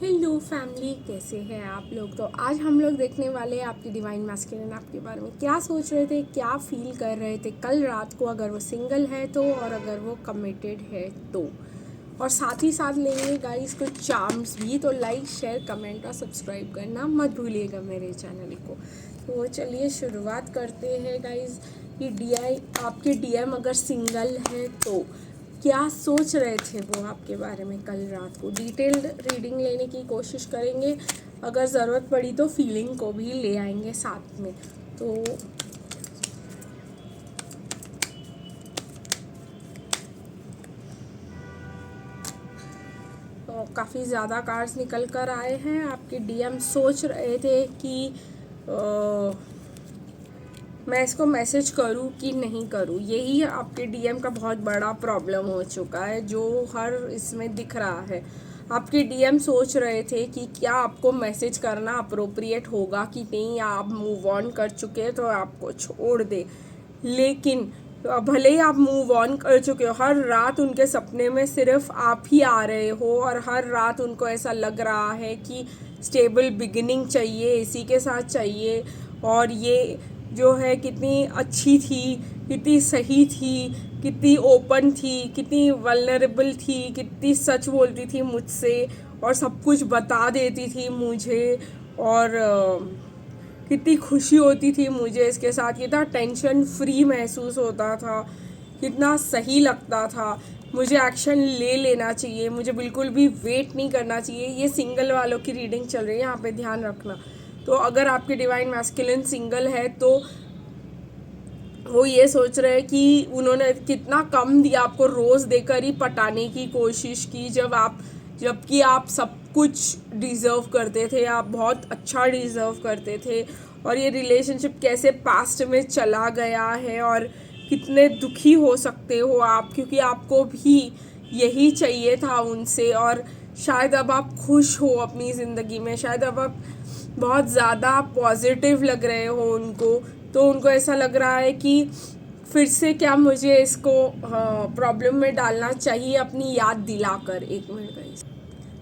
Hello family, कैसे हैं आप लोग। तो आज हम लोग देखने वाले हैं आपकी डिवाइन मैस्कुलिन आपके बारे में क्या सोच रहे थे, क्या फील कर रहे थे कल रात को, अगर वो सिंगल है तो, और अगर वो कमिटेड है तो। और साथ ही साथ लेंगे गाइस कुछ चार्म्स भी। तो लाइक, शेयर, कमेंट और सब्सक्राइब करना मत भूलिएगा मेरे चैनल को। तो चलिए शुरुआत करते हैं गाइस कि आपके डीएम अगर सिंगल है तो क्या सोच रहे थे वो आपके बारे में कल रात को। डिटेल्ड रीडिंग लेने की कोशिश करेंगे, अगर ज़रूरत पड़ी तो फीलिंग को भी ले आएंगे साथ में। तो काफ़ी ज़्यादा कार्ड्स निकल कर आए हैं। आपके डीएम सोच रहे थे कि मैं इसको मैसेज करूं कि नहीं करूं। यही आपके डीएम का बहुत बड़ा प्रॉब्लम हो चुका है जो हर इसमें दिख रहा है। आपके डीएम सोच रहे थे कि क्या आपको मैसेज करना अप्रोप्रिएट होगा कि नहीं, आप मूव ऑन कर चुके हैं तो आपको छोड़ दे। लेकिन भले ही आप मूव ऑन कर चुके हो, हर रात उनके सपने में सिर्फ आप ही आ रहे हो और हर रात उनको ऐसा लग रहा है कि स्टेबल बिगिनिंग चाहिए, इसी के साथ चाहिए। और ये जो है कितनी अच्छी थी, कितनी सही थी, कितनी ओपन थी, कितनी वल्नरेबल थी, कितनी सच बोलती थी मुझसे और सब कुछ बता देती थी मुझे। और कितनी खुशी होती थी मुझे इसके साथ, कितना टेंशन फ्री महसूस होता था, कितना सही लगता था। मुझे एक्शन ले लेना चाहिए, मुझे बिल्कुल भी वेट नहीं करना चाहिए। ये सिंगल वालों की रीडिंग चल रही है, यहाँ पे ध्यान रखना। तो अगर आपके डिवाइन मैस्कुलिन सिंगल है तो वो ये सोच रहे हैं कि उन्होंने कितना कम दिया आपको, रोज़ देकर ही पटाने की कोशिश की, जबकि आप सब कुछ डिज़र्व करते थे, आप बहुत अच्छा डिज़र्व करते थे। और ये रिलेशनशिप कैसे पास्ट में चला गया है और कितने दुखी हो सकते हो आप, क्योंकि आपको भी यही चाहिए था उनसे। और शायद अब आप खुश हो अपनी ज़िंदगी में, शायद अब आप बहुत ज़्यादा पॉजिटिव लग रहे हो उनको। तो उनको ऐसा लग रहा है कि फिर से क्या मुझे इसको प्रॉब्लम में डालना चाहिए अपनी याद दिलाकर। एक मिनट गाइस,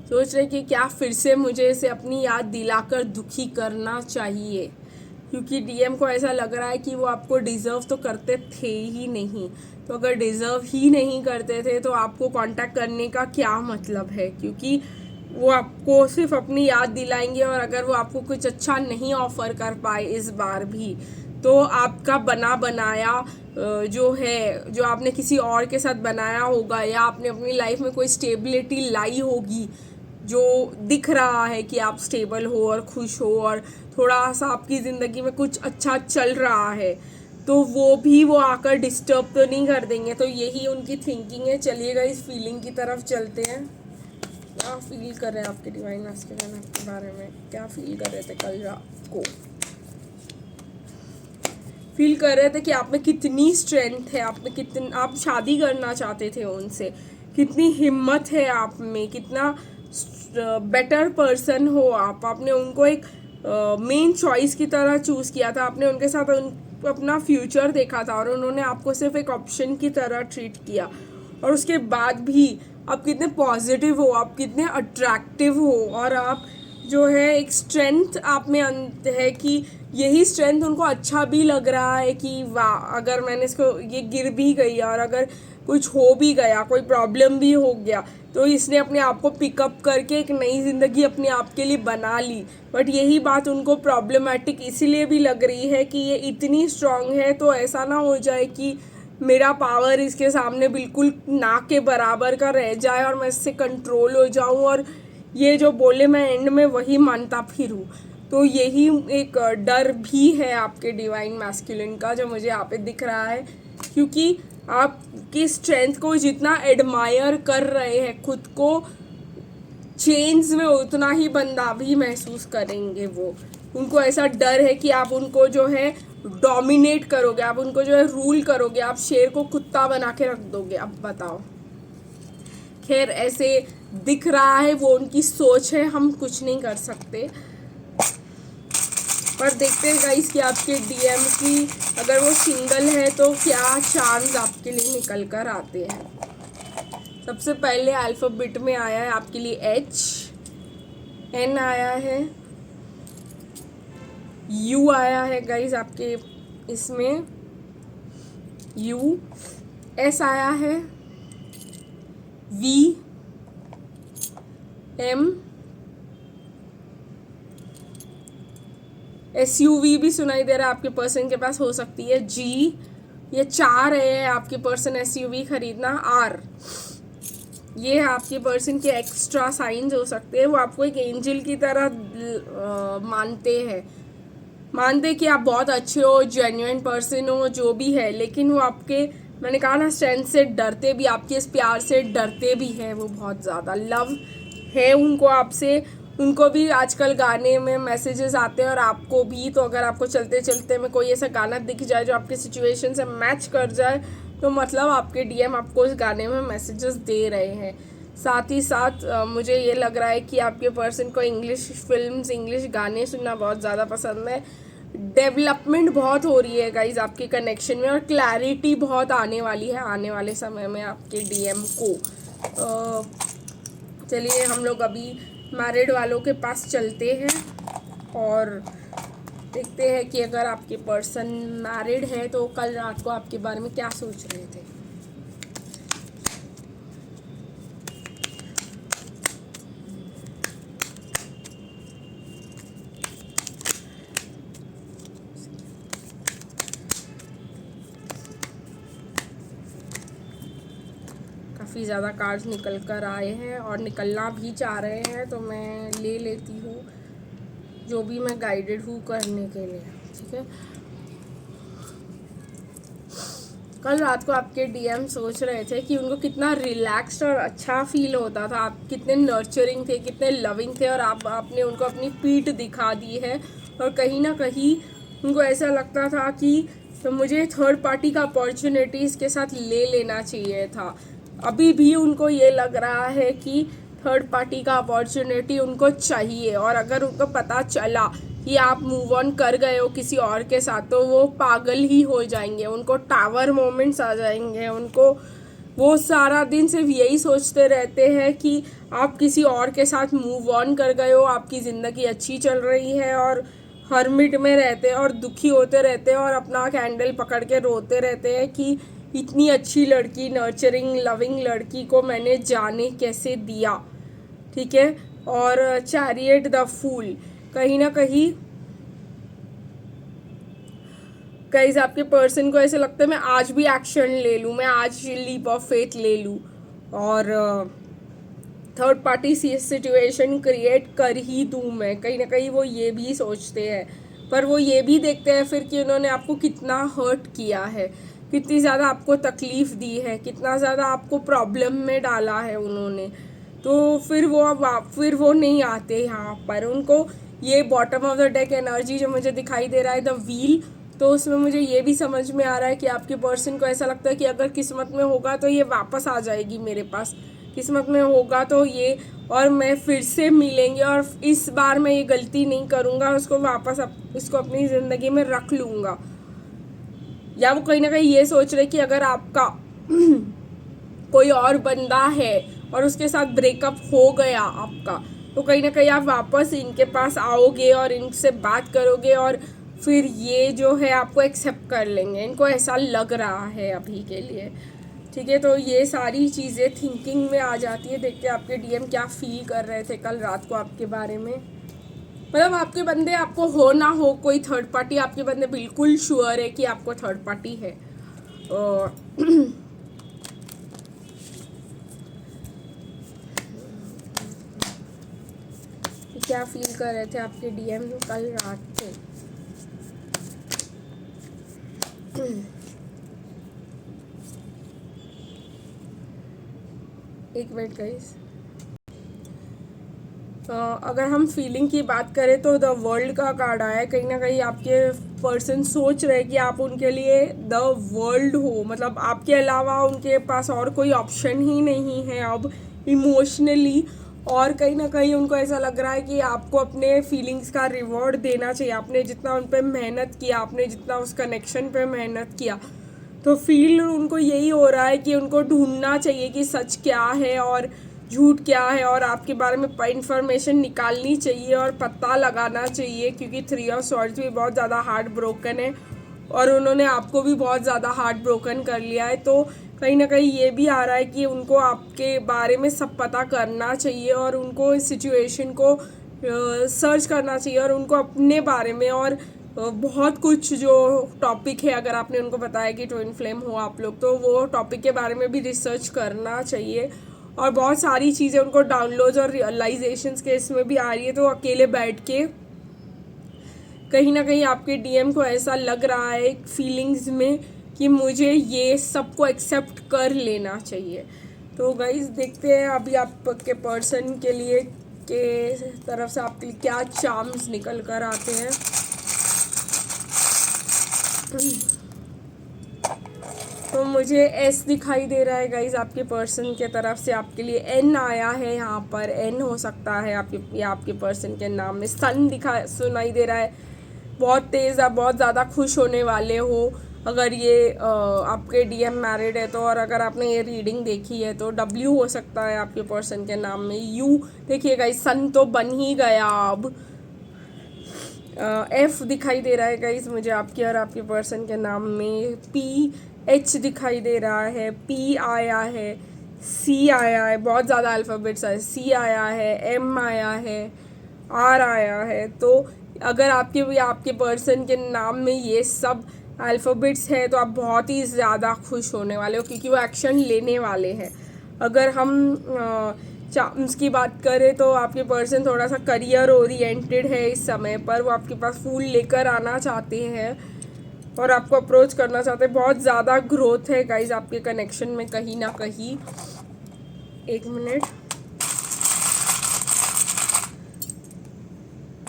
सोच रहे कि क्या फिर से मुझे इसे अपनी याद दिलाकर दुखी करना चाहिए, क्योंकि डीएम को ऐसा लग रहा है कि वो आपको डिज़र्व तो करते थे ही नहीं। तो अगर डिज़र्व ही नहीं करते थे तो आपको कांटेक्ट करने का क्या मतलब है, क्योंकि वो आपको सिर्फ अपनी याद दिलाएंगे। और अगर वो आपको कुछ अच्छा नहीं ऑफर कर पाए इस बार भी, तो आपका बना बनाया जो है, जो आपने किसी और के साथ बनाया होगा या आपने अपनी लाइफ में कोई स्टेबिलिटी लाई होगी, जो दिख रहा है कि आप स्टेबल हो और खुश हो और थोड़ा सा आपकी ज़िंदगी में कुछ अच्छा चल रहा है, तो वो आकर डिस्टर्ब तो नहीं कर देंगे। तो यही उनकी थिंकिंग है। चलिएगा इस फीलिंग की तरफ चलते हैं। क्या फील कर रहे हैं आपके डिवाइन मैस्कुलिन आपके बारे में, क्या फील कर रहे थे कल रात को। फील कर रहे थे कि आप में कितनी स्ट्रेंथ है, आप में कितना, आप शादी करना चाहते थे उनसे, कितनी हिम्मत है आप में, कितना बेटर पर्सन हो आप। आपने उनको एक मेन चॉइस की तरह चूज़ किया था, आपने उनके साथ अपना फ्यूचर देखा था और उन्होंने आपको सिर्फ एक ऑप्शन की तरह ट्रीट किया। और उसके बाद भी आप कितने पॉजिटिव हो, आप कितने अट्रैक्टिव हो, और आप जो है एक स्ट्रेंथ आप में है कि यही स्ट्रेंथ उनको अच्छा भी लग रहा है कि वाह, अगर मैंने इसको, ये गिर भी गई और अगर कुछ हो भी गया, कोई प्रॉब्लम भी हो गया, तो इसने अपने आप को पिकअप करके एक नई ज़िंदगी अपने आप के लिए बना ली। बट यही बात उनको प्रॉब्लमेटिक इसीलिए भी लग रही है कि ये इतनी स्ट्रांग है, तो ऐसा ना हो जाए कि मेरा पावर इसके सामने बिल्कुल ना के बराबर का रह जाए और मैं इससे कंट्रोल हो जाऊं और ये जो बोले मैं एंड में वही मानता फिरूं। तो यही एक डर भी है आपके डिवाइन मैस्कुलिन का, जो मुझे यहाँ पे दिख रहा है। क्योंकि आपकी स्ट्रेंथ को जितना एडमायर कर रहे हैं खुद को चेंज में, उतना ही बंदा भी महसूस करेंगे वो। उनको ऐसा डर है कि आप उनको जो है डोमिनेट करोगे, आप उनको जो है रूल करोगे, आप शेर को कुत्ता बना के रख दोगे। अब बताओ, खैर ऐसे दिख रहा है, वो उनकी सोच है, हम कुछ नहीं कर सकते। पर देखते हैं गाइस कि आपके डीएम की, अगर वो सिंगल है तो क्या चांस आपके लिए निकल कर आते हैं। सबसे पहले अल्फ़ाबेट में आया है आपके लिए एच, एन आया है, यू आया है गाइज आपके इसमें, यू, एस आया है, वी, एम, SUV भी सुनाई दे रहा है आपके पर्सन के पास, हो सकती है जी, ये 4 है आपके पर्सन SUV खरीदना, आर, ये आपके पर्सन के एक्स्ट्रा साइंस हो सकते हैं। वो आपको एक एंजल की तरह मानते कि आप बहुत अच्छे हो, जेन्युइन पर्सन हो, जो भी है, लेकिन वो आपके, मैंने कहा ना, स्ट्रेंथ से डरते भी, आपके इस प्यार से डरते भी हैं वो बहुत ज़्यादा। लव है उनको आपसे, उनको भी आजकल गाने में मैसेजेस आते हैं और आपको भी। तो अगर आपको चलते चलते में कोई ऐसा गाना दिख जाए जो आपके सिचुएशन से मैच कर जाए, तो मतलब आपके DM आपको उस गाने में मैसेजेस दे रहे हैं। साथ ही साथ मुझे ये लग रहा है कि आपके पर्सन को इंग्लिश फिल्म्स, इंग्लिश गाने सुनना बहुत ज़्यादा पसंद है। डेवलपमेंट बहुत हो रही है गाइज आपके कनेक्शन में, और क्लैरिटी बहुत आने वाली है आने वाले समय में आपके DM को। चलिए हम लोग अभी मैरिड वालों के पास चलते हैं और देखते हैं कि अगर आपके पर्सन मैरिड है तो कल रात को आपके बारे में क्या सोच रहे थे। काफ़ी ज़्यादा कार्ड्स निकल कर आए हैं और निकलना भी चाह रहे हैं, तो मैं ले लेती हूँ जो भी मैं गाइडेड हूँ करने के लिए, ठीक है। कल रात को आपके DM सोच रहे थे कि उनको कितना रिलैक्स्ड और अच्छा फील होता था, आप कितने नर्चरिंग थे, कितने लविंग थे, और आपने उनको अपनी पीठ दिखा दी है। और कहीं ना कहीं उनको ऐसा लगता था कि तो मुझे थर्ड पार्टी का अपॉर्चुनिटी इसके साथ ले लेना चाहिए था। अभी भी उनको ये लग रहा है कि थर्ड पार्टी का अपॉर्चुनिटी उनको चाहिए, और अगर उनको पता चला कि आप मूव ऑन कर गए हो किसी और के साथ, तो वो पागल ही हो जाएंगे, उनको टावर मोमेंट्स आ जाएंगे। उनको वो सारा दिन सिर्फ यही सोचते रहते हैं कि आप किसी और के साथ मूव ऑन कर गए हो, आपकी ज़िंदगी अच्छी चल रही है, और हर्मिट में रहते हैं और दुखी होते रहते हैं और अपना कैंडल पकड़ के रोते रहते हैं कि इतनी अच्छी लड़की, नर्चरिंग लविंग लड़की को मैंने जाने कैसे दिया, ठीक है। और चैरियट द फूल, कहीं ना कहीं गाइस आपके पर्सन को ऐसे लगता है मैं आज भी एक्शन ले लूँ, मैं आज लीप ऑफ फेथ ले लूँ और थर्ड पार्टी सिचुएशन क्रिएट कर ही दूँ मैं। कहीं ना कहीं वो ये भी सोचते हैं, पर वो ये भी देखते हैं फिर कि उन्होंने आपको कितना हर्ट किया है, कितनी ज़्यादा आपको तकलीफ़ दी है, कितना ज़्यादा आपको प्रॉब्लम में डाला है उन्होंने। तो फिर वो नहीं आते यहाँ पर। उनको ये bottom of the deck energy जो मुझे दिखाई दे रहा है, द व्हील, तो उसमें मुझे ये भी समझ में आ रहा है कि आपके पर्सन को ऐसा लगता है कि अगर किस्मत में होगा तो ये वापस आ जाएगी मेरे पास, किस्मत में होगा तो ये, और मैं फिर से मिलेंगे, और इस बार मैं ये गलती नहीं करूँगा, उसको वापस इसको अपनी ज़िंदगी में रख लूँगा। या वो कहीं ना कहीं ये सोच रहे कि अगर आपका कोई और बंदा है और उसके साथ ब्रेकअप हो गया आपका, तो कहीं ना कहीं आप वापस इनके पास आओगे और इनसे बात करोगे, और फिर ये जो है आपको एक्सेप्ट कर लेंगे। इनको ऐसा लग रहा है अभी के लिए, ठीक है। तो ये सारी चीज़ें थिंकिंग में आ जाती है। देखते हैं आपके DM क्या फील कर रहे थे कल रात को आपके बारे में। मतलब आपके बंदे, आपको हो ना हो कोई थर्ड पार्टी, आपके बंदे बिल्कुल श्योर है कि आपको थर्ड पार्टी है। क्या फील कर रहे थे आपके DM कल रात को? एक मिनट गाइस, अगर हम फीलिंग की बात करें तो द वर्ल्ड का कार्ड आया है। कहीं ना कहीं आपके पर्सन सोच रहे हैं कि आप उनके लिए द वर्ल्ड हो, मतलब आपके अलावा उनके पास और कोई ऑप्शन ही नहीं है अब इमोशनली। और कहीं ना कहीं उनको ऐसा लग रहा है कि आपको अपने फीलिंग्स का रिवॉर्ड देना चाहिए। आपने जितना उन पर मेहनत किया, आपने जितना उस कनेक्शन पे मेहनत किया, तो फील उनको यही हो रहा है कि उनको ढूंढना चाहिए कि सच क्या है, और झूठ क्या है और आपके बारे में इंफॉर्मेशन निकालनी चाहिए और पता लगाना चाहिए, क्योंकि 3 ऑफ सॉर्ड्स भी बहुत ज़्यादा हार्ट ब्रोकन है और उन्होंने आपको भी बहुत ज़्यादा हार्ट ब्रोकन कर लिया है। तो कहीं ना कहीं ये भी आ रहा है कि उनको आपके बारे में सब पता करना चाहिए और उनको इस सिचुएशन को सर्च करना चाहिए और उनको अपने बारे में और बहुत कुछ जो टॉपिक है, अगर आपने उनको बताया कि ट्विन फ्लेम हो आप लोग, तो वो टॉपिक के बारे में भी रिसर्च करना चाहिए। और बहुत सारी चीज़ें उनको डाउनलोड्स और रियलाइजेशंस के इसमें भी आ रही है। तो अकेले बैठ के कहीं ना कहीं आपके डीएम को ऐसा लग रहा है फीलिंग्स में कि मुझे ये सबको एक्सेप्ट कर लेना चाहिए। तो गाइस देखते हैं अभी आपके पर्सन के लिए के तरफ से आपके लिए क्या चार्म्स निकल कर आते हैं। तो मुझे एस दिखाई दे रहा है गाइज आपके पर्सन के तरफ से आपके लिए। एन आया है यहाँ पर, एन हो सकता है आपके या आपके पर्सन के नाम में। सन सुनाई दे रहा है, बहुत तेज़, आप बहुत ज़्यादा खुश होने वाले हो अगर ये आपके डीएम मैरिड है तो। और अगर आपने ये रीडिंग देखी है तो डब्ल्यू हो सकता है आपके पर्सन के नाम में। यू देखिए गाइज, सन तो बन ही गया अब। एफ दिखाई दे रहा है गाइज मुझे आपके और आपके पर्सन के नाम में। पी एच दिखाई दे रहा है, पी आया है, सी आया है, बहुत ज़्यादा अल्फ़ाबेट्स आए, सी आया है, एम आया है, आर आया है। तो अगर आपके पर्सन के नाम में ये सब अल्फ़ाबेट्स है तो आप बहुत ही ज़्यादा खुश होने वाले हो, क्योंकि वो एक्शन लेने वाले हैं। अगर हम चार्म्स की बात करें तो आपके पर्सन थोड़ा सा करियर ओरिएंटेड है इस समय पर। वो आपके पास फूल लेकर आना चाहते हैं और आपको अप्रोच करना चाहते हैं। बहुत ज़्यादा ग्रोथ है गाइज आपके कनेक्शन में कहीं ना कहीं। एक मिनट,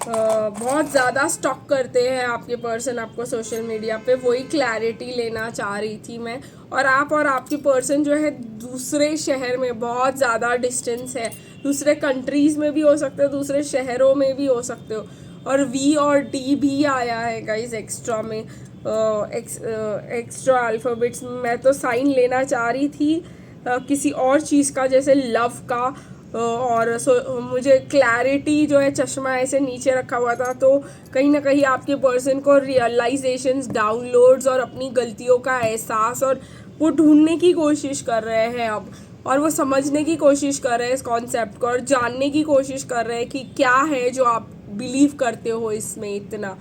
बहुत ज़्यादा स्टॉक करते हैं आपके पर्सन आपको सोशल मीडिया पे, वही क्लैरिटी लेना चाह रही थी मैं। और आपकी पर्सन जो है दूसरे शहर में, बहुत ज़्यादा डिस्टेंस है, दूसरे कंट्रीज़ में भी हो सकते हो, दूसरे शहरों में भी हो सकते हो। और वी और डी भी आया है गाइज एक्स्ट्रा में, एक्स्ट्रा अल्फ़ाबेट्स। मैं तो साइन लेना चाह रही थी किसी और चीज़ का, जैसे लव का। और मुझे क्लैरिटी जो है, चश्मा ऐसे नीचे रखा हुआ था, तो कहीं ना कहीं आपके पर्सन को रियलाइजेशंस, डाउनलोड्स और अपनी गलतियों का एहसास, और वो ढूंढने की कोशिश कर रहे हैं अब, और वो समझने की कोशिश कर रहे हैं इस कॉन्सेप्ट को, और जानने की कोशिश कर रहे हैं कि क्या है जो आप बिलीव करते हो इसमें इतना।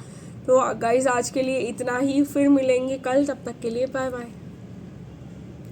तो गाइज आज के लिए इतना ही, फिर मिलेंगे कल, तब तक के लिए बाय बाय।